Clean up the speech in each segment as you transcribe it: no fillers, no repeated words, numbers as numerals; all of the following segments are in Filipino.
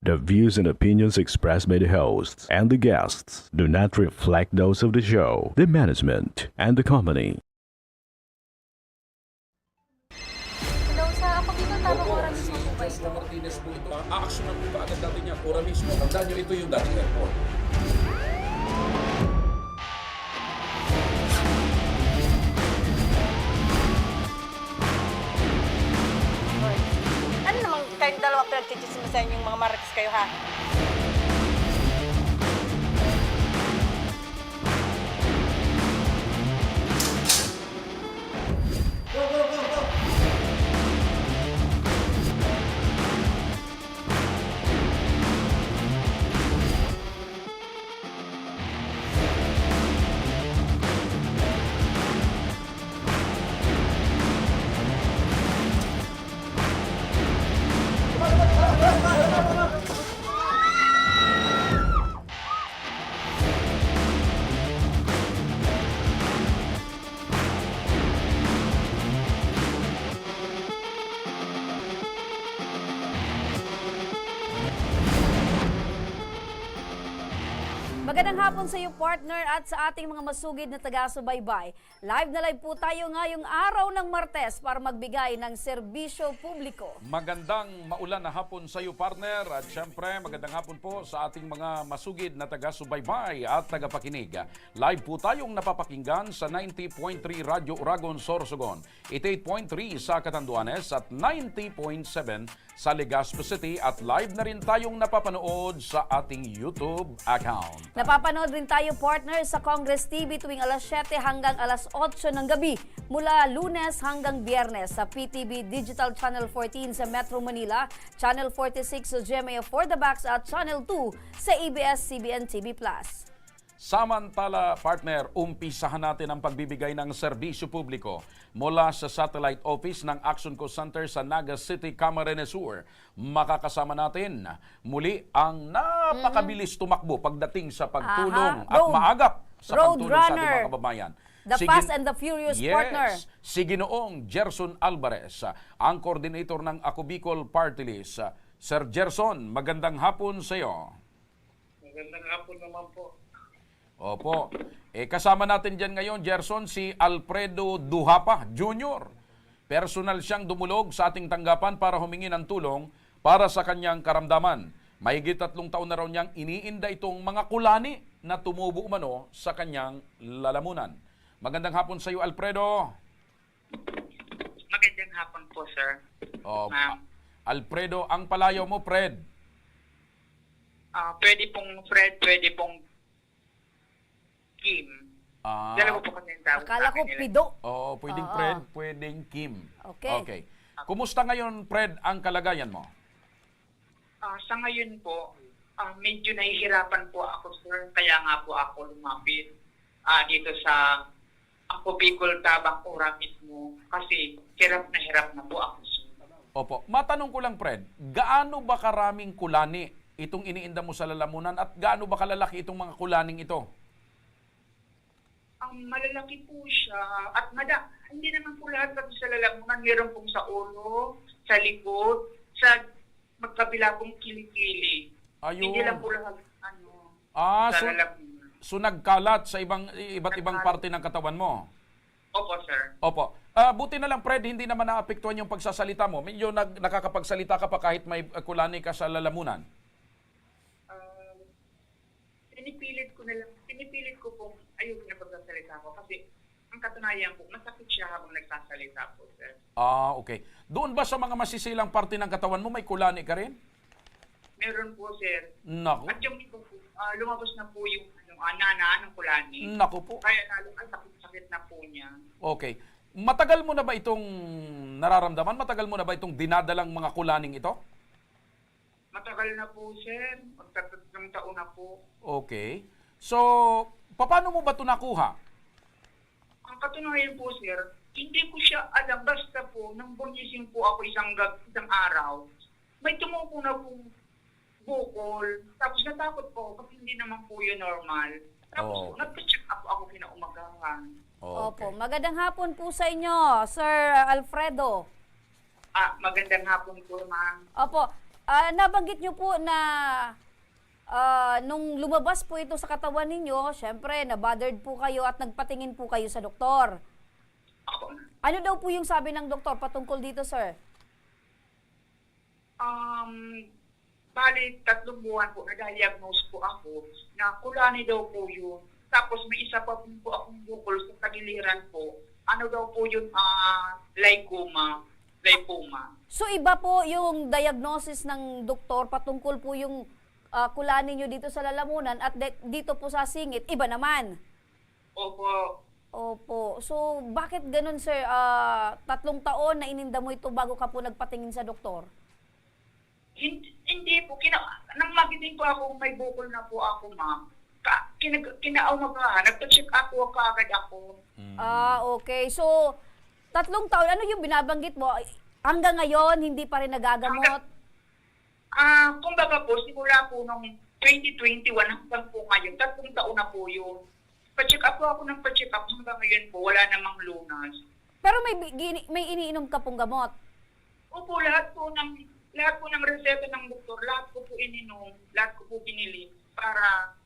The views and opinions expressed by the hosts and the guests do not reflect those of the show, the management, and the company. Hello, sa ako dito tamang oras mismo po ba ito? Joshua Martinez po ito. Aaksyonan po ba agad natin yan? Ora mismo. Tandaan nyo, ito yung dating airport. Hoy. Ano naman kayong dalawa pinagchichismis sa inyong mga marites kayo, ha? Magandang hapon sa iyo, partner, at sa ating mga masugid na taga-subaybay. Live na live po tayo ngayong araw ng Martes para magbigay ng serbisyo publiko. Magandang maulan na hapon sa iyo, partner. At syempre, magandang hapon po sa ating mga masugid na taga-subaybay at tagapakinig. Live po tayong napapakinggan sa 90.3 Radyo Uragon, Sorsogon, 88.3 sa Catanduanes at 90.7 sa Legazpo City, at live na rin tayong napapanood sa ating YouTube account. Napapanood rin tayo, partner, sa Congress TV tuwing alas 7 hanggang alas 8 ng gabi, mula Lunes hanggang Biyernes sa PTV Digital Channel 14 sa Metro Manila, Channel 46 sa GMA for the Backs at Channel 2 sa ABS-CBN TV+. Samantala, partner, umpisahan natin ang pagbibigay ng serbisyo publiko mula sa satellite office ng Action Co Center sa Naga City, Camarines Sur. Makakasama natin muli ang napakabilis tumakbo pagdating sa pagtulong at maagap sa pagtulong sa ating mga kababayan. The Fast and the Furious, partner. Si Ginoong Gerson Alvarez, ang coordinator ng Ako Bicol Party List. Sir Gerson, magandang hapon sa iyo. Magandang hapon naman po. Opo. Kasama natin dyan ngayon, Gerson, si Alfredo Duhapa Jr. Personal siyang dumulog sa ating tanggapan para humingi ng tulong para sa kanyang karamdaman. Mahigit 3 taon na raw niyang iniinda itong mga kulani na tumubo umano sa kanyang lalamunan. Magandang hapon sa iyo, Alfredo. Magandang hapon po, sir. Ma'am. Alfredo, ang palayaw mo, Fred. Pwede pong Fred, pwede pong Kim. Dalawa po kasi yung tawag Akala sa ko akin nila. Pido. Oo, pwedeng Fred, pwedeng Kim. Okay. Kumusta ngayon, Fred, ang kalagayan mo? Sa ngayon po, medyo nahihirapan po ako, sir. Kaya nga po ako lumapit dito sa Ako Bicol Tabang Ora mismo. Kasi hirap na po ako, sir. Opo. Matanong ko lang, Fred, gaano ba karaming kulani itong iniinda mo sa lalamunan at gaano ba kalalaki itong mga kulaning ito? Ang malalaki po siya at hindi naman po lahat kasi sa lalamunan. Meron pong sa ulo, sa likod, sa magkabila pong kilikili. Ayun. Hindi lang po lahat sa lalamunan. So nagkalat sa iba't ibang parte ng katawan mo? Opo, sir. Opo. Buti na lang, Fred, hindi naman naapektuhan yung pagsasalita mo. Medyo nakakapagsalita ka pa kahit may kulani ka sa lalamunan. Pinipilit ko pong ayun na pagsasalita ko kasi ang katunayan po, masakit siya habang nagsasalita po, sir. Okay. Doon ba sa mga masisilang parte ng katawan mo, may kulani ka rin? Meron po, sir. Naku. At yung ito po, lumabas na po yung nana ng kulani. Naku po. Kaya lalo ang sakit na po niya. Okay. Matagal mo na ba itong nararamdaman? Matagal mo na ba itong dinadalang mga kulaning ito? Matagal na po, sir. Magtatatlong taon na po. Okay. So, paano mo ba ito nakuha? Ang katunayan po, sir, hindi ko siya alam. Basta po, nang bumising po ako isang araw, may tumupo na pong bukol. Tapos natakot po kasi hindi naman po yun normal. Tapos nagpa-check up ako kinaumagahan. Opo. Magandang hapon po sa inyo, Sir Alfredo. Magandang hapon po, ma'am. Opo. Nabanggit nyo po na nung lumabas po ito sa katawan ninyo, syempre, na-bothered po kayo at nagpatingin po kayo sa doktor. Ako. Ano daw po yung sabi ng doktor patungkol dito, sir? Bali, 3 buwan po, na-diagnose po ako na kulani daw po yun. Tapos may isa pa po akong bukol sa tagiliran po. Ano daw po yun? Lipoma. So iba po yung diagnosis ng doktor patungkol po yung kulani nyo dito sa lalamunan at dito po sa singit, iba naman. Opo. Opo. So bakit ganun, sir? 3 taon na ininda mo ito bago ka po nagpatingin sa doktor? Hindi po. Nang magiting po ako, may bukol na po ako, ma'am. Kinaumaga, nagpa-check ako kaagad ako. Okay. So 3 taon, ano yung binabanggit mo? Hanggang ngayon, hindi pa rin nagagamot? Kumbaga po, simula po nung 2021 hanggang po ngayon, 3 taon na po yun. Pa-check up po ako ng pa-check up hanggang ngayon po, wala namang lunas. Pero may iniinom ka pong gamot? Opo, lahat po ng reseta ng doktor, lahat ko po ininom, lahat ko po binili para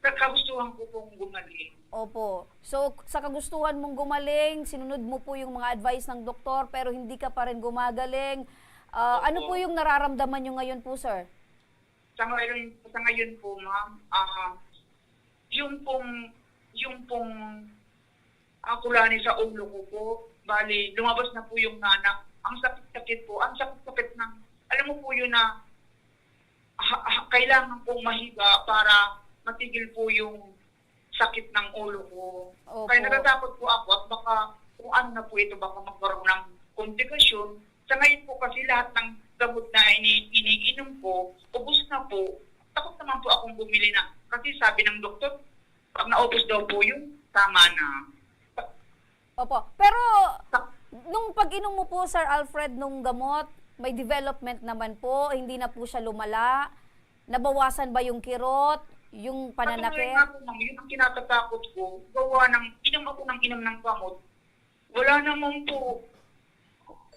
kagustuhan ko pong gumaling. Opo. So, sa kagustuhan mong gumaling, sinunod mo po yung mga advice ng doktor, pero hindi ka pa rin gumagaling. Ano po yung nararamdaman nyo ngayon po, sir? Sa ngayon po, ma'am, yung pong kulani sa ulo ko po, bali, lumabas na po yung nanak. Ang sakit-sakit po, ang sakit-sakit ng, alam mo po yun na kailangan pong mahiga para matigil po yung sakit ng ulo ko. Opo. Kaya natatakot po ako at baka kung ano na po ito, baka magkaroon ng komplikasyon. Sa ngayon po kasi lahat ng gamot na iniinom ko, ubos na po. Takot naman po akong bumili na. Kasi sabi ng doktor, pag naubos daw po yun, tama na. Opo. Pero, nung pag-inom mo po, Sir Alfred, nung gamot, may development naman po, hindi na po siya lumala. Nabawasan ba yung kirot, yung pananakit? Patuloy nga po, ma'am, yun ang kinatatakot ko. Gawa ng, inom ako ng inom ng gamot. Wala naman po.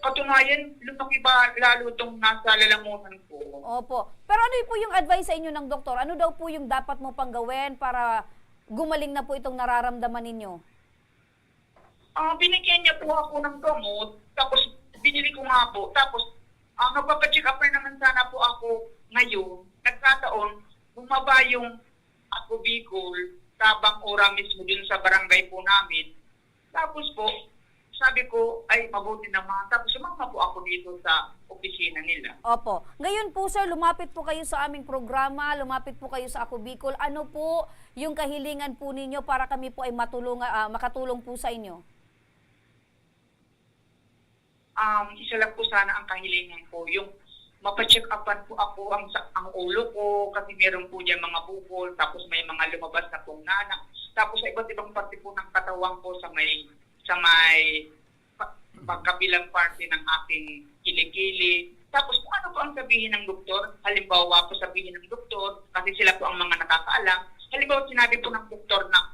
Katunayan, lumaki ba lalo itong nasa lalamunan ko. Opo. Pero ano po yung advice sa inyo ng doktor? Ano daw po yung dapat mo pang gawin para gumaling na po itong nararamdaman ninyo? Binigyan niya po ako ng gamot, tapos binili ko nga po. Tapos, nagpapacheck up na naman sana po ako ngayon. Nagkataon, bumaba yung ako Bicol, tabang ora mismo dun sa barangay po namin. Tapos po, sabi ko, ay mabuti naman. Tapos sumama po ako dito sa opisina nila. Opo. Ngayon po, sir, lumapit po kayo sa aming programa, lumapit po kayo sa Ako Bicol. Ano po yung kahilingan po ninyo para kami po ay makatulong po sa inyo? Isa lang po sana ang kahilingan ko, yung mapacheck upan po ako ang ulo ko kasi meron po dyan mga bukol, tapos may mga lumabas na pong nanak. Tapos sa iba't ibang parte po ng katawan ko sa may pagkabilang parte ng aking kilikili. Tapos kung ano po ang sabihin ng doktor, halimbawa po sabihin ng doktor, kasi sila po ang mga nakakaalam, halimbawa sinabi po ng doktor na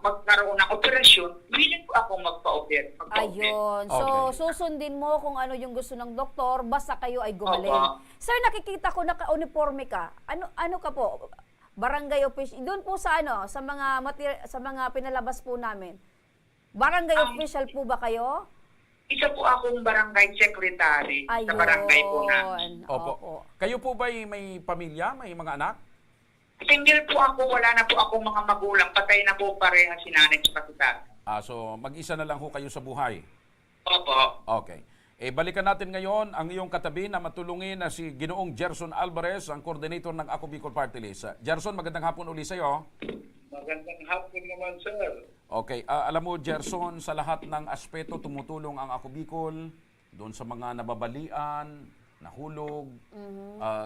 magkaroon ng operasyon, willing po ako magpa-oper. Ayun. So, Okay. susundin mo kung ano yung gusto ng doktor, basta kayo ay gumaling. Opo. Sir, nakikita ko naka-uniforme ka. Ano ka po? Barangay official. Doon po sa sa mga pinalabas po namin. Barangay official po ba kayo? Isa po akong barangay secretary sa barangay po namin. Opo. Kayo po ba may pamilya, may mga anak? Single po ako, wala na po akong mga magulang. Patay na po pareha si nanay at si tatay. So mag-isa na lang ho kayo sa buhay. Opo. Okay. Balikan natin ngayon ang iyong katabi na matulungin na si Ginoong Gerson Alvarez, ang coordinator ng Ako Bicol Party List. Gerson, magandang hapon uli sa iyo. Magandang hapon naman, sir. Okay. Alam mo, Gerson, sa lahat ng aspeto tumutulong ang Ako Bicol, doon sa mga nababalian, nahulog.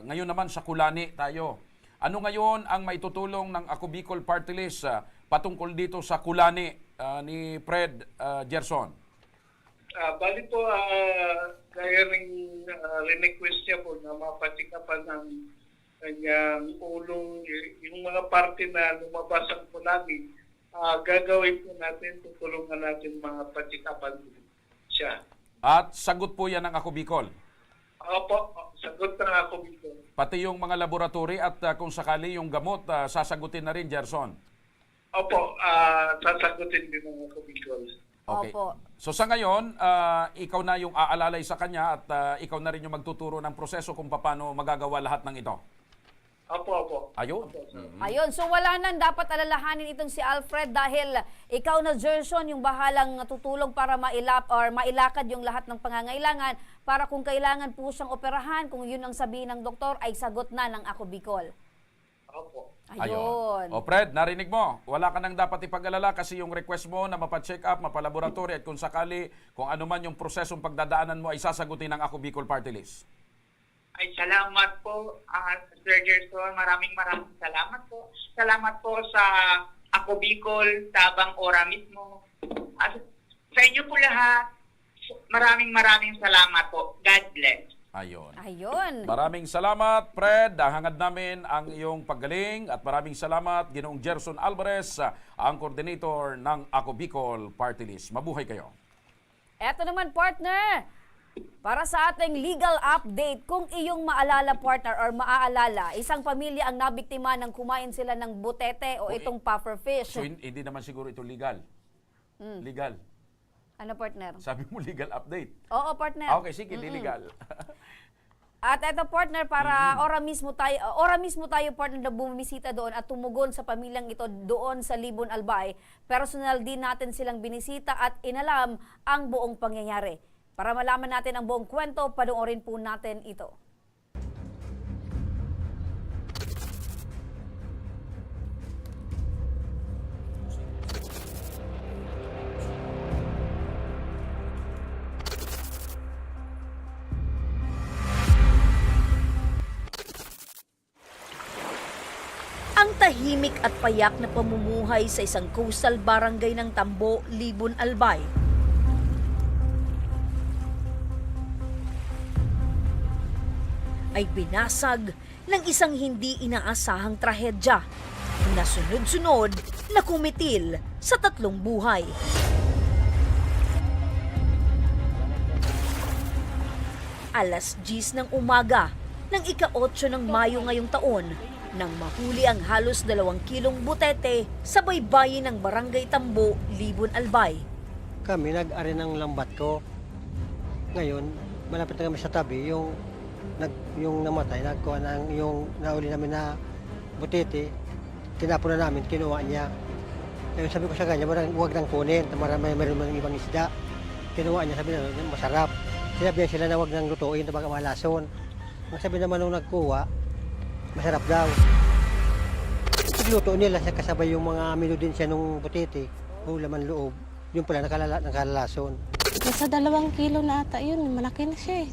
Ngayon naman sa Kulani tayo. Ano ngayon ang maitutulong ng Ako Bicol Party List patungkol dito sa Kulani ni Fred Gerson? Bali po, kaya request niya po na mapatikapan ng kanyang ulong, yung mga parte na lumabas ang Kulani, gagawin po natin, tutulungan natin mga patikapan siya. At sagot po yan ng Ako Bicol. Opo, sagot ng ako Bicol. Pati yung mga laboratory at kung sakali yung gamot, sasagutin na rin, Gerson. Opo, sasagutin din ng ako Bicol. Okay. Opo. So sa ngayon, ikaw na yung aalalay sa kanya at ikaw na rin yung magtuturo ng proseso kung paano magagawa lahat ng ito. Opo. Ayun. Ayun, so wala nang dapat alalahanin itong si Alfred dahil ikaw na, Gerson, yung bahalang tutulong para mailakad yung lahat ng pangangailangan para kung kailangan po siyang operahan, kung yun ang sabihin ng doktor, ay sagot na ng Ako Bicol. Opo. Ayun. O Fred, narinig mo, wala ka nang dapat ipag-alala kasi yung request mo na mapa-check up, mapa-laboratory at kung sakali, kung ano man yung prosesong pagdadaanan mo ay sasagutin ng Ako Bicol Party List. Ay, salamat po, Sir Gerson. Maraming salamat po. Salamat po sa Ako Bicol, Tabang Ora mismo. Sa inyo po lahat, maraming salamat po. God bless. Ayun. Maraming salamat, Fred. Hangad namin ang iyong paggaling at maraming salamat, Ginoong Gerson Alvarez, ang coordinator ng Ako Bicol Party List. Mabuhay kayo. Eto naman, partner, para sa ating legal update, kung iyong maalala, partner, or maaalala, isang pamilya ang nabiktima ng kumain sila ng butete o itong pufferfish. So hindi naman siguro ito legal. Legal. Ano, partner? Sabi mo legal update. Oo, partner. Okay, sige, legal. At eto, partner, para ora mismo tayo, partner, na bumisita doon at tumugon sa pamilyang ito doon sa Libon Albay. Personal din natin silang binisita at inalam ang buong pangyayari. Para malaman natin ang buong kwento, panoorin po natin ito. Ang tahimik at payak na pamumuhay sa isang coastal barangay ng Tambo, Libon Albay. Ay binasag ng isang hindi inaasahang trahedya na sunod-sunod na kumitil sa tatlong buhay. Alas 10 ng umaga ng ika-8 ng Mayo ngayong taon nang mahuli ang halos 2 kilong butete sa baybayin ng Barangay Tambo, Libon Albay. Kami nag-ari ng lambat ko. Ngayon, malapit na kami sa tabi, yung namatay, nagkuha ng yung nauli namin na butete, tinapon na namin, kinuha niya. Ngayon sabi ko sa kanya, huwag nang kunin, mayroon man ibang isda. Kinuha niya, sabi na, masarap. Sinabihan sila na huwag nang lutuin, baka malason. Ang sabi naman nung nagkuha, masarap daw. Luto nila siya kasabay yung mga amino din siya nung butete, o laman loob. Yung pala nakalalason. Nasa 2 kilo na ata yun, malaki na siya eh.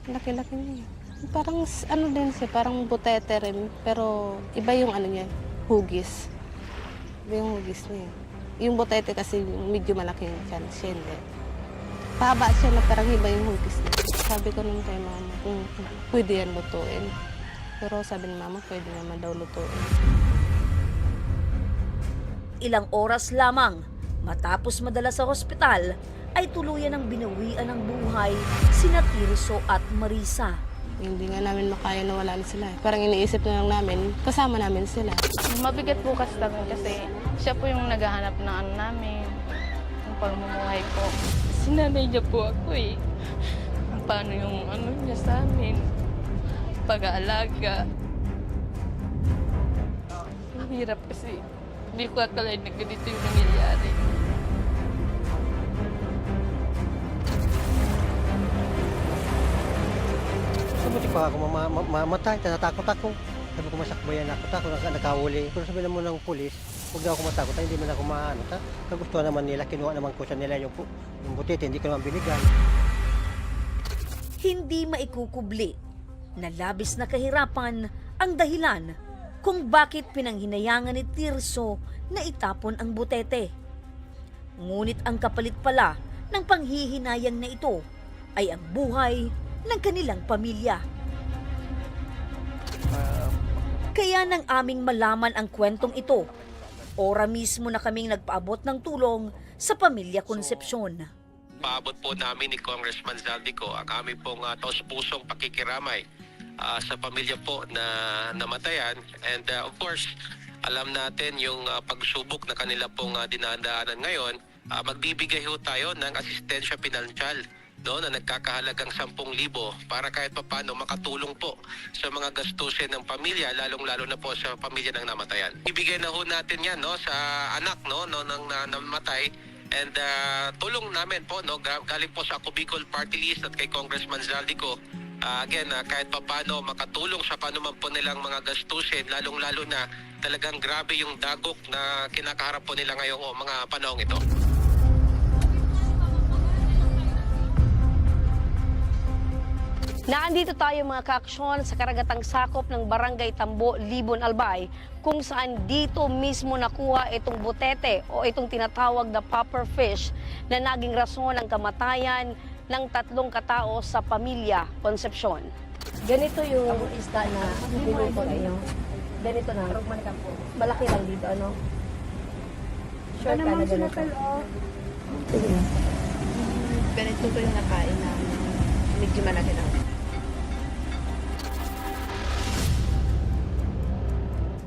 Laki-laki niya. Parang ano din siya, parang butete rin. Pero iba yung ano niya, hugis. Iba yung hugis niya. Yung butete kasi medyo malaki yung chan, siya hindi. Pahaba siya na parang iba yung hugis niya. Sabi ko nung kay mama, kung pwede yan lutuin. Pero sabi ni mama, pwede naman daw lutuin. Ilang oras lamang matapos madala sa ospital, ay tuluyan ng binawian ng buhay sina Tirso at Marisa. Hindi nga namin makaya na wala na sila. Parang iniisip na lang namin, kasama namin sila. Mabigat po kasi siya po yung naghahanap ng ano namin, ng pamumuhay po. Sinanay niya po ako eh. Paano yung ano niya sa amin, pag-aalaga. Ang hirap kasi. Hindi ko akalain na ganito yung nangyayari. Sabi pa ako mamatay, natakot ako. Sabi ko masakbayan ako, takot nakahuli. Pero sabi naman ng pulis, huwag na ako matakot, hindi man ako maano. Kagustuhan naman nila, kinuha naman ko sa nila yung butete, hindi ko naman binigyan. Hindi maikukubli na labis na kahirapan ang dahilan kung bakit pinanghinayangan ni Tirso na itapon ang butete. Ngunit ang kapalit pala ng panghihinayang na ito ay ang buhay ng kanilang pamilya. Kaya nang aming malaman ang kwentong ito, ora mismo na kaming nagpaabot ng tulong sa pamilya Concepcion. ipaabot po namin ni Congressman Zaldico ang aming pong taos-pusong pakikiramay sa pamilya po na namatayan. And of course, alam natin yung pagsubok na kanila pong dinadaanan ngayon. Magbibigay ho tayo ng asistensya pinansyal na nagkakahalagang 10,000 para kahit papano makatulong po sa mga gastusin ng pamilya, lalong-lalo na po sa pamilya ng namatayan. Ibigay na ho natin yan sa anak ng namatay. And tulong namin po galing po sa Ako Bicol Party List at kay Congressman Zaldico. Again, kahit papano makatulong sa panuman po nilang mga gastusin, lalong-lalo na talagang grabe yung dagok na kinakaharap po nila ngayong mga panahong ito. Naandito tayo mga kaaksyon sa karagatang sakop ng Barangay Tambo, Libon, Albay, kung saan dito mismo nakuha itong butete o itong tinatawag na popper fish na naging rason ng kamatayan ng 3 katao sa pamilya Concepcion. Ganito yung isda na niluto ninyo. Ganito na. Malaki lang dito, ano? Sure ka na ganito. Sige. Ganito ko yung nakain na medyo malaki lang.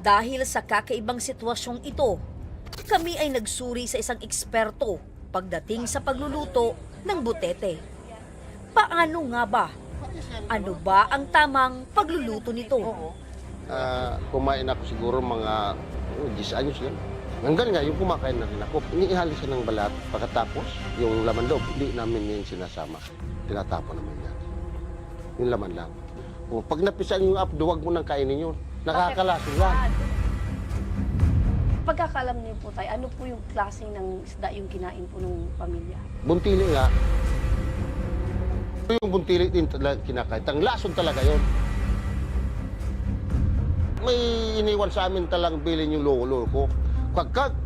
Dahil sa kakaibang sitwasyong ito, kami ay nagsuri sa isang eksperto pagdating sa pagluluto ng butete. Paano nga ba? Ano ba ang tamang pagluluto nito? Kumain ako siguro mga 10 anyos yan. Hanggang ngayon kumakain na rin ako. Iniihali siya ng balat. Pagkatapos, yung laman loob, hindi namin yun sinasama. Tinatapon naman yan. Yung laman lang. Pag napisan yung abdo, huwag mo nang kainin yun. Nakakalasing yan. Pagkakalam niyo po tayo, ano po yung klaseng ng isda yung kinain po ng pamilya? Buntili nga. Yung buntili din talaga kinakain. Ang lason talaga yun. May iniwan sa amin talang bilin yung lolo ko.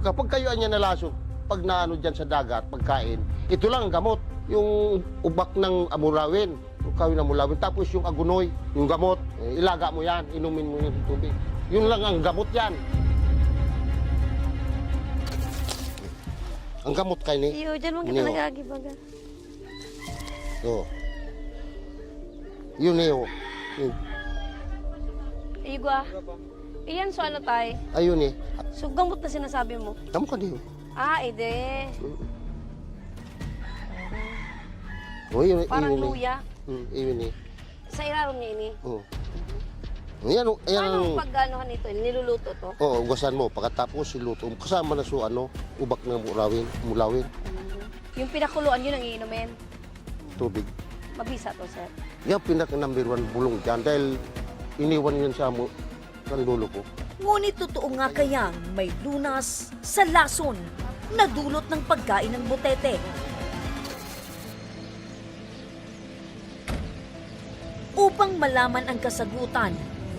Kapag kayo niya na laso, pag naano dyan sa dagat, pagkain, ito lang ang gamot. Yung ubak ng amulawin, yung kawin ng amulawin. Tapos yung agunoy, yung gamot, ilaga mo yan, inumin mo yung tubig. Yun lang ang gamot yan. Ang gamot kayo ni. Iyo, dyan mong kita nagagibaga. So, yun niyo. Iyo gwa. Iyan, so ano tayo? Ayun eh. So gamot na sinasabi mo? Tama ka din. Ede. Oh, yun, Parang yun, luya. Yun eh. Sa ilarom niya ini. Oo. Yan, Paano pag ganohan nito? Niluluto to? Oo, ugasan mo. Pagkatapos siluto mo. Kasama na so ubak ng mulawin. Yung pinakuluan yun ang iinumin. Tubig. Mabisa to, sir. Yan pinaka-number 1 bulong dyan. Dahil iniwan yun sa lolo ko. Ngunit totoo nga kayang may lunas sa lason na dulot ng pagkain ng butete. Upang malaman ang kasagutan,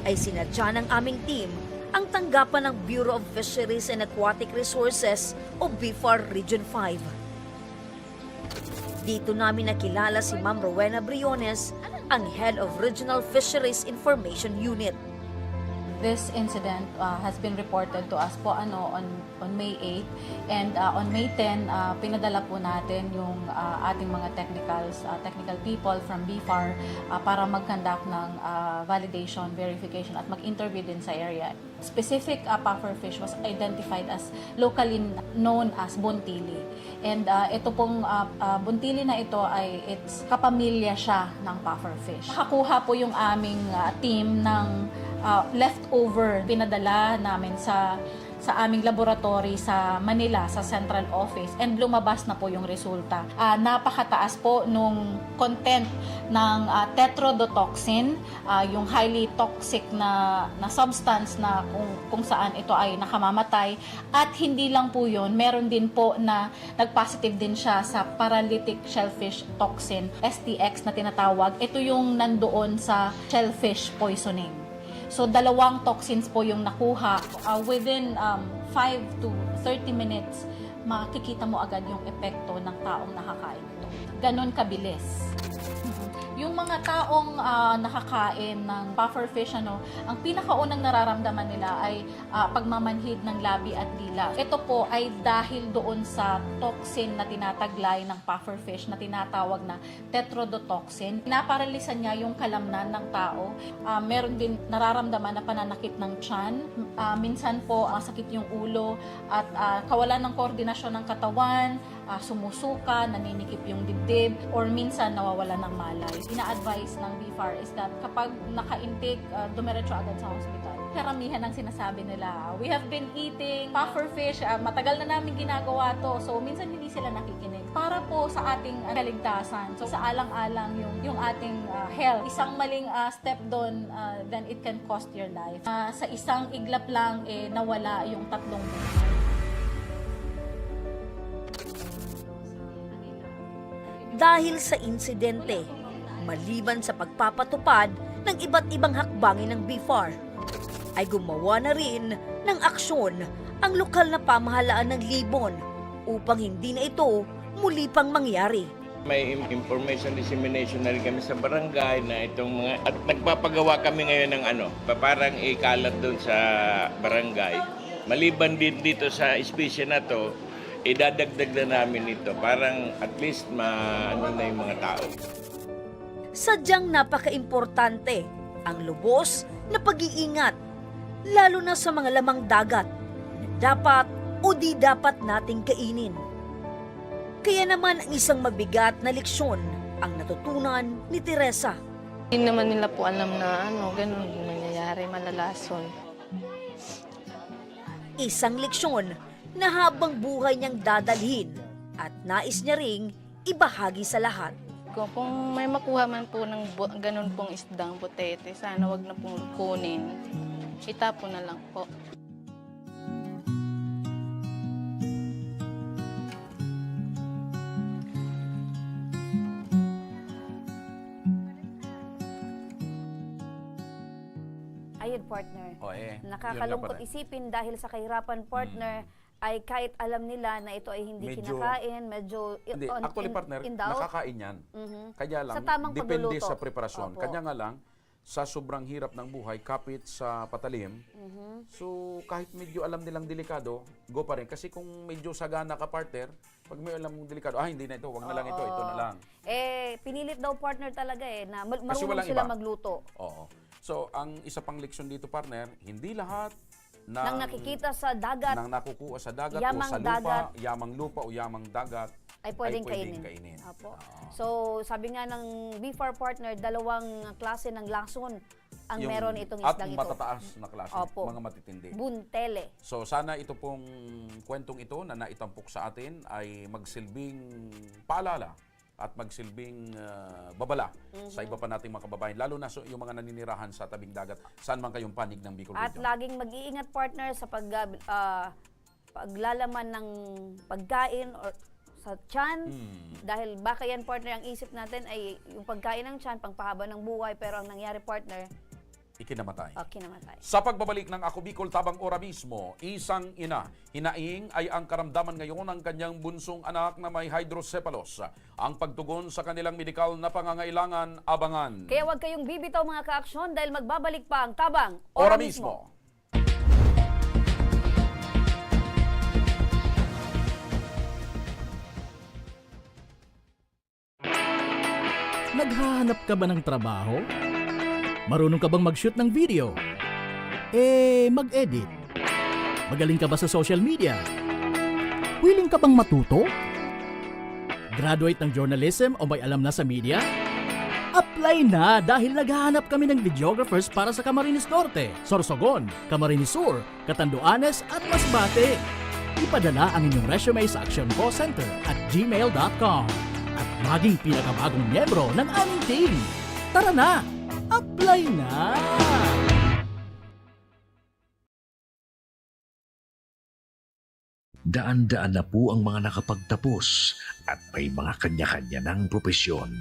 ay sinadya ng aming team ang tanggapan ng Bureau of Fisheries and Aquatic Resources o BIFAR Region 5. Dito namin nakilala si Ma'am Rowena Briones, ang Head of Regional Fisheries Information Unit. This incident has been reported to us po on May 8 and on May 10 pinadala po natin yung ating mga technical people from BIFAR para mag-conduct ng validation, verification at mag-interview din sa area. Specific pufferfish was identified as locally known as buntili. And ito pong buntili na ito ay it's kapamilya siya ng pufferfish. Nakakuha po yung aming team ng leftover pinadala namin sa aming laboratory sa Manila, sa central office, and lumabas na po yung resulta. Napakataas po nung content ng tetrodotoxin, yung highly toxic na substance na kung saan ito ay nakamamatay. At hindi lang po yun, meron din po na nag-positive din siya sa paralytic shellfish toxin, STX na tinatawag. Ito yung nandoon sa shellfish poisoning. So, 2 toxins po yung nakuha. Within 5 to 30 minutes, makikita mo agad yung epekto ng taong nakakain ito. Ganon kabilis. Yung mga taong nakakain ng pufferfish, ang pinakaunang nararamdaman nila ay pagmamanhid ng labi at dila. Ito po ay dahil doon sa toxin na tinataglay ng pufferfish na tinatawag na tetrodotoxin. Pinaparalisan niya yung kalamnan ng tao. Meron din nararamdaman na pananakit ng tiyan. Minsan po masakit yung ulo at kawalan ng koordinasyon ng katawan, sumusuka, naninikip yung dibdib, or minsan nawawala ng malay. Ina-advise ng BFAR is that kapag naka-intake, dumiretso agad sa hospital. Karamihan ang sinasabi nila, we have been eating pufferfish, matagal na namin ginagawa to, so minsan hindi sila nakikinig. Para po sa ating kaligtasan, so sa alang-alang yung ating health, isang maling step doon, then it can cost your life. Sa isang iglap lang, nawala yung 3 buhay. Dahil sa insidente, maliban sa pagpapatupad ng iba't ibang hakbangin ng BFAR, ay gumawa na rin ng aksyon ang lokal na pamahalaan ng Libon upang hindi na ito muli pang mangyari. May information dissemination na rin kami sa barangay na itong mga, at nagpapagawa kami ngayon ng parang ikalat doon sa barangay. Maliban din dito sa espisya na to, idadagdag na namin ito. Parang at least na yung mga tao. Sadyang napaka-importante ang lubos na pag-iingat, lalo na sa mga lamang dagat na dapat o di dapat nating kainin. Kaya naman ang isang mabigat na leksyon ang natutunan ni Teresa. Hindi naman nila po alam na ganun nangyayari, malalason. Isang leksyon na habang buhay niyang dadalhin at nais niya ring ibahagi sa lahat. Kung may makuha man po ng ganun pong isdang butete, sana wag na pong kunin. Itapon na lang po. Ayun, partner. Yun Nakakalungkot nga pala. isipin dahil sa kahirapan, partner, ay kahit alam nila na ito ay hindi kinakain, medyo Hindi, actually partner, in doubt. nakakain yan. Kaya lang, Sa tamang depende pagluluto. sa preparasyon. Opo. Kanya nga lang, sa sobrang hirap ng buhay, kapit sa patalim, so kahit medyo alam nilang delikado, go pa rin. Kasi kung medyo sagana ka, partner, pag may alam mong delikado, hindi na ito, wag na lang ito na lang. Pinilit daw partner talaga na Kasi marunong walang sila iba. magluto. Oo. So, ang isa pang leksyon dito, partner, hindi lahat Nang nakikita sa dagat, nang nakukuha sa dagat Yamang o sa dagat. lupa, yamang lupa o yamang dagat, ay pwedeng kainin. Apo. Oo. So, sabi nga ng BFAR partner, 2 klase ng lason ang Yung- meron itong at isdang ito. matataas na klase, Opo. mga matitindi. Buntele. So sana ito pong kwentong ito na naitampok sa atin ay magsilbing paalala at magsilbing babala sa iba pa nating mga kababayan, lalo na yung mga naninirahan sa tabing dagat, saan man kayong panig ng Bicol At Region. laging mag-iingat partner sa paglalaman ng pagkain or sa tiyan. Dahil baka yan partner, ang isip natin ay yung pagkain ng tiyan, pangpahaba ng buhay, pero ang nangyari partner, Ikinamatay. kinamatay. Sa pagbabalik ng Ako Bicol Tabang Ora mismo, isang ina, hinaing ay ang karamdaman ngayon ng kanyang bunsong anak na may hydrocephalus. Ang pagtugon sa kanilang medikal na pangangailangan, abangan. Kaya huwag kayong bibitaw mga kaaksyon dahil magbabalik pa ang Tabang Ora mismo. Naghahanap ka ba ng trabaho? Marunong ka bang mag-shoot ng video? Mag-edit? Magaling ka ba sa social media? Willing ka bang matuto? Graduate ng journalism o may alam na sa media? Apply na dahil naghahanap kami ng videographers para sa Camarines Norte, Sorsogon, Camarines Sur, Catanduanes at Masbate. Ipadala ang inyong resume sa actioncallcenter@gmail.com at maging pinakabagong miyembro ng aming team. Tara na! Apply na! Daan-daan na po ang mga nakapagtapos at may mga kanya-kanya ng propesyon.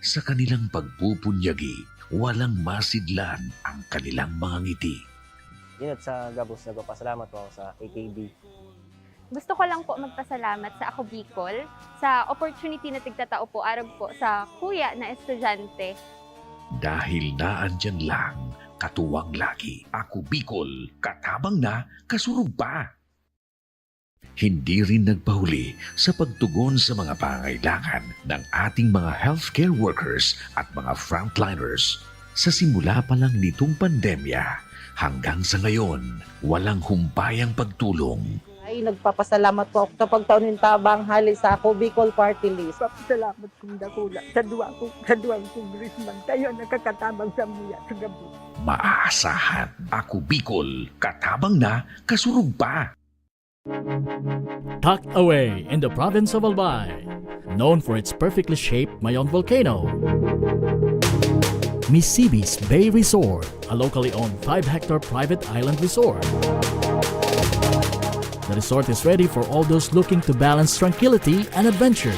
Sa kanilang pagpupunyagi, walang masidlan ang kanilang mga ngiti. Yun at sa Gabos, nagpapasalamat po ako sa AKB Gusto ko lang po magpasalamat sa Ako Bicol sa opportunity na tigtatao po arog po sa kuya na estudyante. Dahil naandyan lang, katuwang lagi, Ako Bicol, katabang na, kasurug pa. Hindi rin nagpahuli sa pagtugon sa mga pangailangan ng ating mga healthcare workers at mga frontliners. Sa simula pa lang nitong pandemya, hanggang sa ngayon, walang humpayang pagtulong. Ay, nagpapasalamat po ako sa pagtaon ng tabang hali sa Ako Bicol Party List. Papasalamat kong dakula sa duwang congressman. Kayo nakakatabang sa muya sa gabi. Maaasahan, Ako Bicol, katabang na, kasurug pa. Tucked away in the province of Albay, known for its perfectly shaped Mayon volcano, Misibis Bay Resort, a locally owned 5-hectare private island resort. The resort is ready for all those looking to balance tranquility and adventure.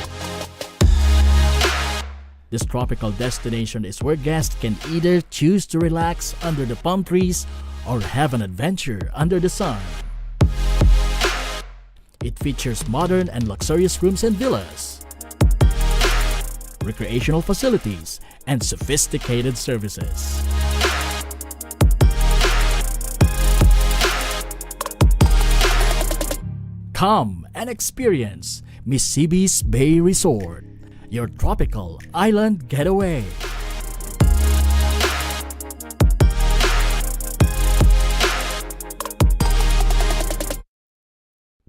This tropical destination is where guests can either choose to relax under the palm trees or have an adventure under the sun. It features modern and luxurious rooms and villas, recreational facilities, and sophisticated services. Come and experience Misibis Bay Resort, your tropical island getaway.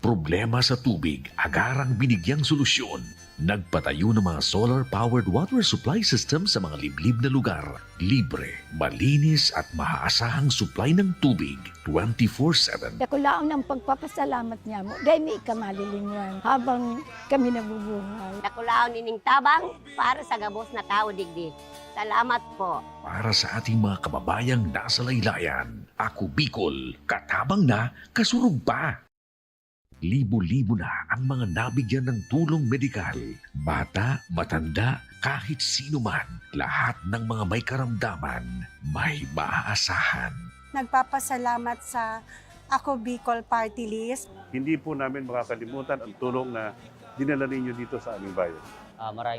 Problema sa tubig, agarang binigyang solusyon. Nagpatayo ng mga solar-powered water supply system sa mga liblib na lugar. Libre, malinis at maaasahang supply ng tubig 24/7. Dakulaang ng pagpapasalamat niya mo. Dahil may ikamalilingan habang kami nabubuhay. Dakulaang nining tabang para sa gabos na tao digdi. Salamat po. Para sa ating mga kababayang nasa laylayan, Ako Bicol, katabang na, kasurug pa. Libo-libo na ang mga nabigyan ng tulong medikal. Bata, matanda, kahit sino man, lahat ng mga may karamdaman, may maaasahan. Nagpapasalamat sa Ako Bicol Party List. Hindi po namin makakalimutan ang tulong na dinala ninyo dito sa aming bayan.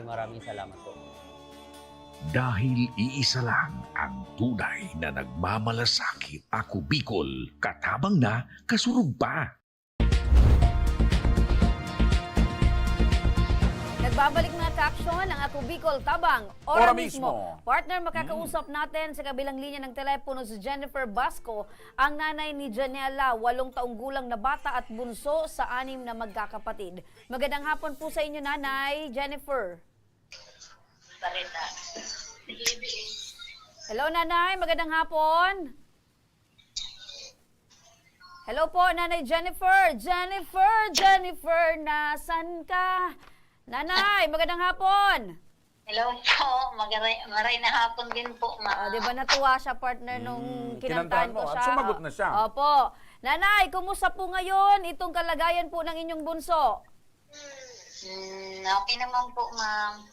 Maraming salamat po. Dahil iisa lang ang tunay na nagmamalasakit. Ako Bicol, katabang na, kasurug pa. Nagbabalik na sa aksyon ang Ako Bicol Tabang. Ora mismo. Partner, makakausap natin sa kabilang linya ng telepono si Jennifer Basco, ang nanay ni Janela, 8 taong gulang na bata at bunso sa 6 na magkakapatid. Magandang hapon po sa inyo, Nanay Jennifer. Hello, Nanay. Magandang hapon. Hello po, Nanay Jennifer. Jennifer, nasan ka? Nanay, magandang hapon. Hello po, maray na hapon din po, ma. Di ba natuwa siya, partner, nung kinantahan ko siya? At sumagot na siya. Opo. Nanay, kumusta po ngayon itong kalagayan po ng inyong bunso? Okay naman po, ma'am.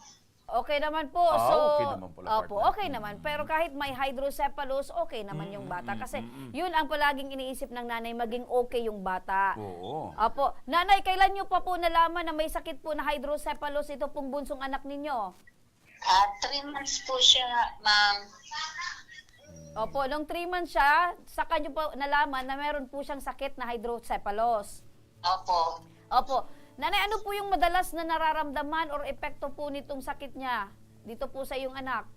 Okay naman po. Okay naman pala, opo, partner. okay naman. Pero kahit may hydrocephalus, okay naman yung bata. Kasi yun ang palaging iniisip ng nanay, maging okay yung bata. Oo. Opo. Nanay, kailan nyo pa po nalaman na may sakit po na hydrocephalus ito pong bunsong anak ninyo? 3 months po siya, ma'am. Opo, nung 3 months siya, saka nyo po nalaman na meron po siyang sakit na hydrocephalus. Opo. Opo. Nanay, ano po yung madalas na nararamdaman or epekto po nitong sakit niya dito po sa iyong anak?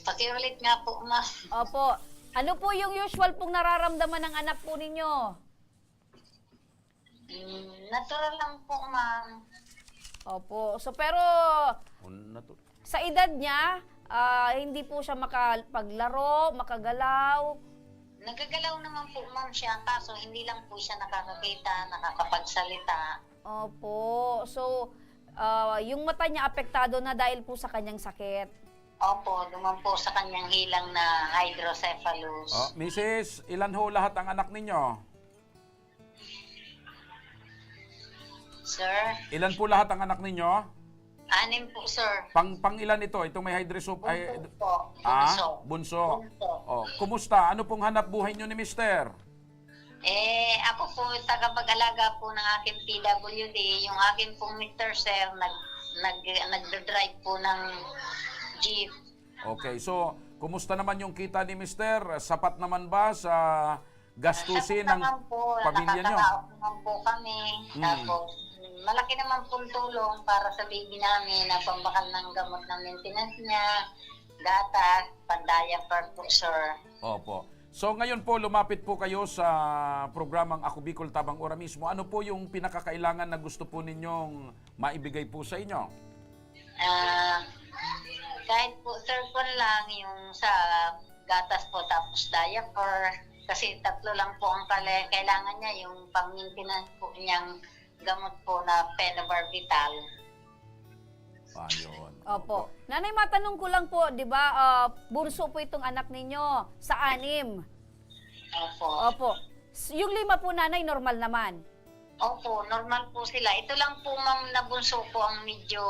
Pakiulit nga po, ma. Opo. Ano po yung usual pong nararamdaman ng anak po ninyo? Natural lang po, ma'am. Opo. So, pero sa edad niya, hindi po siya makapaglaro, makagalaw. Nagagalaw naman po, ma'am, siya. Kaso hindi lang po siya nakakakita, nakakapagsalita. Opo. So, yung mata niya apektado na dahil po sa kanyang sakit. Opo, duman po sa kanyang hilang na hydrocephalus. Mrs., ilan ho lahat ang anak ninyo? Sir? Ilan po lahat ang anak ninyo? 6 po, sir. Pang ilan ito? Itong may hydrosop ay Bunso po. bunso. Bunso. Oh, kumusta? Ano pong hanap buhay niyo ni Mister? Ako po, tagapag-alaga po ng aking PWD. Yung aking pong Mr. Sir, nagdadrive po ng jeep. Okay, so kumusta naman yung kita ni Mister? Sapat naman ba sa gastusin ng naman po, pamilya niyo? nakakataop naman po kami. Tapos, malaki naman pong tulong para sa baby namin na pambakal ng gamot ng maintenance niya, gatas, pandaya-per po, sir. Opo. So ngayon po, lumapit po kayo sa programang Ako Bicol Tabang Ora mismo. Ano po yung pinakakailangan na gusto po ninyong maibigay po sa inyo? Kahit po, sir, po lang yung sa gatas po, tapos diaper. Kasi 3 lang po ang kailangan niya, yung pang-maintenance po niyang gamot po na Phenobarbital. Ayun. Opo. Nanay, matanong ko lang po, di ba, bunso po itong anak ninyo sa 6. Opo. Opo. Yung 5 po, nanay, normal naman. Opo, normal po sila. Ito lang po, ma'am, na bunso po ang medyo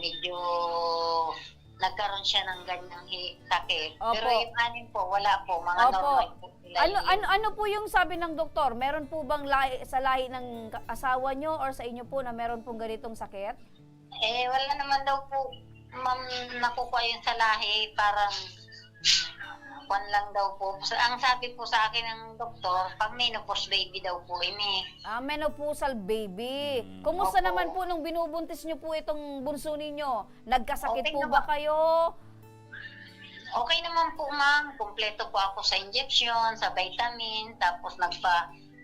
medyo nagkaroon siya ng ganyang sakit. Opo. Pero yung 6 po, wala po. Mga Opo. normal po sila. Ano po yung sabi ng doktor? Meron po bang sa lahi ng asawa nyo or sa inyo po na meron pong ganitong sakit? Wala naman daw po, ma'am, nakukuha yun sa lahi. Parang lang daw po. Ang sabi po sa akin ng doktor, pag menopause baby daw po ini. Menopausal baby. Kumusta Opo. naman po nung binubuntis nyo po itong bunso ninyo? Nagkasakit Okay po naman. ba kayo? Okay naman po, ma'am. Kumpleto po ako sa injection, sa vitamin. Tapos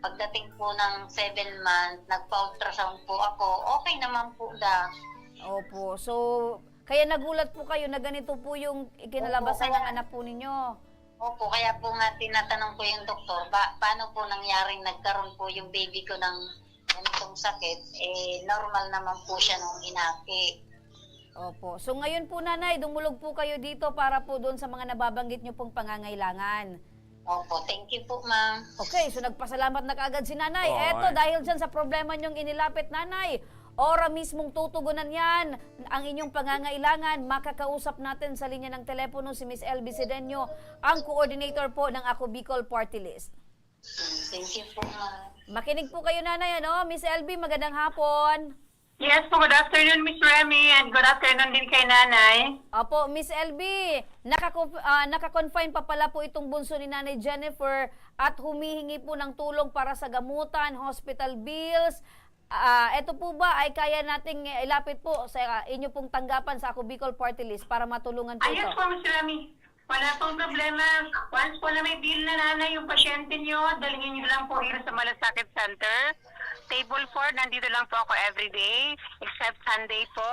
pagdating po ng 7 months, nagpa-ultrasound po ako. Okay naman po da. Opo. So, kaya nagulat po kayo na ganito po yung ikinalabasan Opo, ng anak po ninyo. Opo, kaya po nga tinatanong ko yung doktor, paano po nangyaring nagkaroon po yung baby ko ng ganitong sakit? Normal naman po siya nung inaki. Opo. So ngayon po, nanay, dumulog po kayo dito para po doon sa mga nababanggit nyo pong pangangailangan. Opo, thank you po, ma'am. Okay, so nagpasalamat na kaagad si nanay. Oo, Eto, dahil dyan sa problema nyong inilapit, nanay, ora mismong tutugunan yan ang inyong pangangailangan. Makakausap natin sa linya ng telepono si Miss LB Sedeño, ang coordinator po ng Ako Bicol Party List. Thank you po, ma'am. Makinig po kayo, nanay, ano? Miss LB, magandang hapon. Yes po, good afternoon, Miss Remy, and good afternoon din kay Nanay. Opo, Miss LB, naka-confine pa pala po itong bunso ni Nanay Jennifer at humihingi po ng tulong para sa gamutan, hospital bills. Ito po ba ay kaya nating ilapit po sa inyo pong tanggapan sa Ako Bicol Party List para matulungan po ito? Yes po, Miss Remy. Wala pong problema. Once po na may bill na nanay yung pasyente nyo, dalhin nyo lang po here sa Malasakit Center. Table 4, nandito lang po ako everyday, except Sunday po.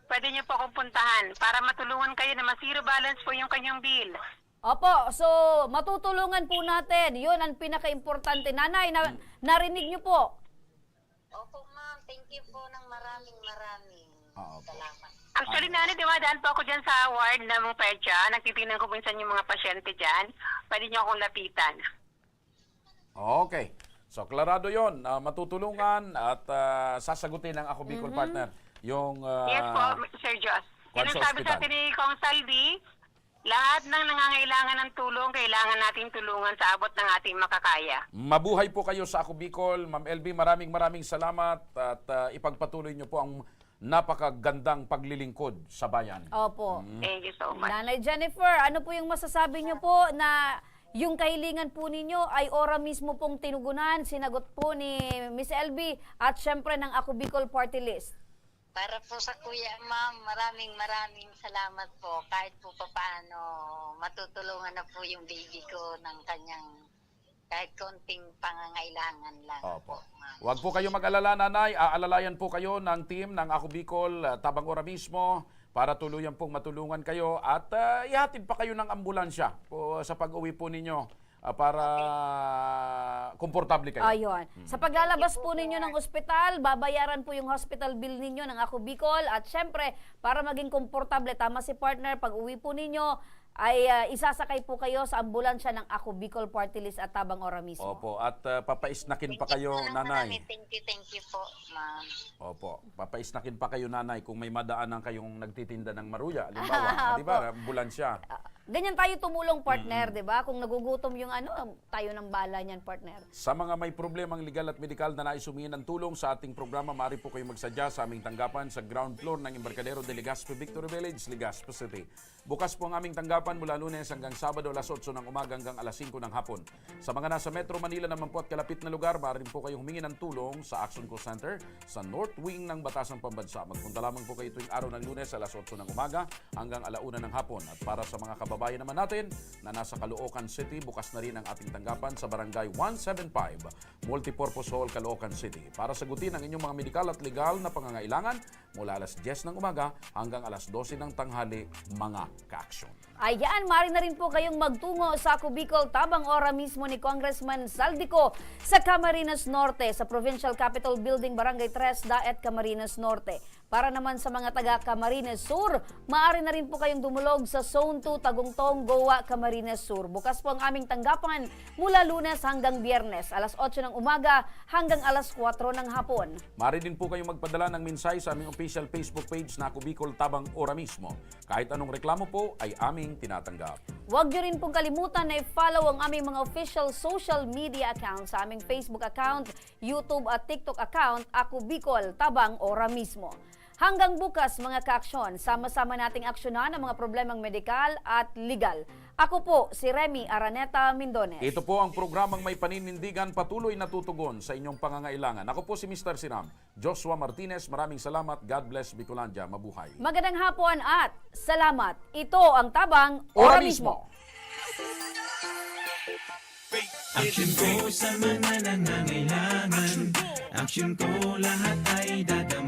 Pwede nyo po akong puntahan para matulungan kayo na ma-zero balance po yung kanyang bill. Opo, so matutulungan po natin. Yun ang pinaka-importante. Nanay, narinig nyo po. Opo, ma'am. Thank you po ng maraming salamat. Actually, nanay, dumadaan po ako dyan sa ward ng PEDSA. Nagtitingnan ko minsan yung mga pasyente dyan. Pwede nyo akong lapitan. Okay. So, klarado yon, matutulungan at sasagutin ng Ako Bicol Partner yung Yes po, Sir Joss. Yan ang sabi sa atin ni Kong Saldi, lahat ng nangangailangan ng tulong, kailangan nating tulungan sa abot ng ating makakaya. Mabuhay po kayo sa Ako Bicol. Ma'am LB, maraming salamat at ipagpatuloy nyo po ang napakagandang paglilingkod sa bayan. Opo. Thank you so much. Nanay Jennifer, ano po yung masasabi nyo po na yung kahilingan po ninyo ay ora mismo pong tinugunan, sinagot po ni Miss LB at syempre ng Ako Bicol Party List? Para po sa kuya, ma'am, maraming salamat po. Kahit po paano, matutulungan na po yung baby ko ng kanyang kahit konting pangangailangan lang. Opo. Po, ma'am. Huwag po kayo mag-alala, nanay. Aalalayan po kayo ng team ng Ako Bicol Tabang Ora mismo para tuluyan pong matulungan kayo at ihatid pa kayo ng ambulansya po sa pag-uwi po ninyo para komportable kayo. Ayun. Sa paglalabas po ninyo ng ospital, babayaran po yung hospital bill ninyo ng Ako Bicol at syempre, para maging komportable, tama si partner, pag uwi po ninyo, ay isasakay po kayo sa ambulansya ng Ako Bicol Party List at Tabang Ora mismo. Opo, at papaisnakin pa kayo, nanay. Thank you po, ma'am. Opo, papaisnakin pa kayo, nanay, kung may madaanan kayong nagtitinda ng maruya. Halimbawa, di ba, ambulansya. Ganyan tayo tumulong, partner, di ba? Kung nagugutom yung tayo ng bala niyan, partner. Sa mga may problemang legal at medikal na nais humingi ng tulong sa ating programa, maaari po kayo magsadya sa aming tanggapan sa ground floor ng Embarcadero de Legazpi Victory Village, Legazpi City. Bukas po ang aming tanggapan mula Lunes hanggang Sabado alas 8 ng umaga hanggang alas 5 ng hapon. Sa mga nasa Metro Manila naman po at kalapit na lugar, maaari po kayong humingi ng tulong sa Action Call Center sa North Wing ng Batasan Pambansa. Magpunta lamang po kayo tuwing araw ng Lunes alas 8 ng umaga hanggang alauna ng hapon. At para sa mga kababayan naman natin na nasa Caloocan City, bukas na rin ang ating tanggapan sa Barangay 175, Multipurpose Hall, Caloocan City. Para sagutin ang inyong mga medikal at legal na pangangailangan mula alas 10 ng umaga hanggang alas 12 ng tanghali, mga ka-aksyon. Ayan, maaari na rin po kayong magtungo sa Ako Bicol Tabang Ora mismo ni Congressman Zaldico sa Camarines Norte, sa Provincial Capitol Building, Barangay 3, Daet, Camarines Norte. Para naman sa mga taga Camarines Sur, maaari na rin po kayong dumulog sa Zone 2, Tagungtong, Goa, Camarines Sur. Bukas po ang aming tanggapan mula Lunes hanggang Biyernes, alas 8 ng umaga hanggang alas 4 ng hapon. Maaari din po kayong magpadala ng mensahe sa aming official Facebook page na Ako Bicol Tabang Ora mismo. Kahit anong reklamo po ay aming tinatanggap. Huwag niyo rin pong kalimutan na i-follow ang aming mga official social media accounts sa aming Facebook account, YouTube at TikTok account, Ako Bicol Tabang Ora mismo. Hanggang bukas mga ka-aksyon, sama-sama nating aksyonan ang mga problemang medikal at legal. Ako po si Remy Araneta Mindones. Ito po ang programang may paninindigan, patuloy na tutugon sa inyong pangangailangan. Ako po si Mr. Sinam, Joshua Martinez. Maraming salamat. God bless Bicolandia. Mabuhay. Magandang hapon at salamat. Ito ang Tabang Ora mismo. Action ko sa mga nangangailangan. Action ko lahat ay dadam.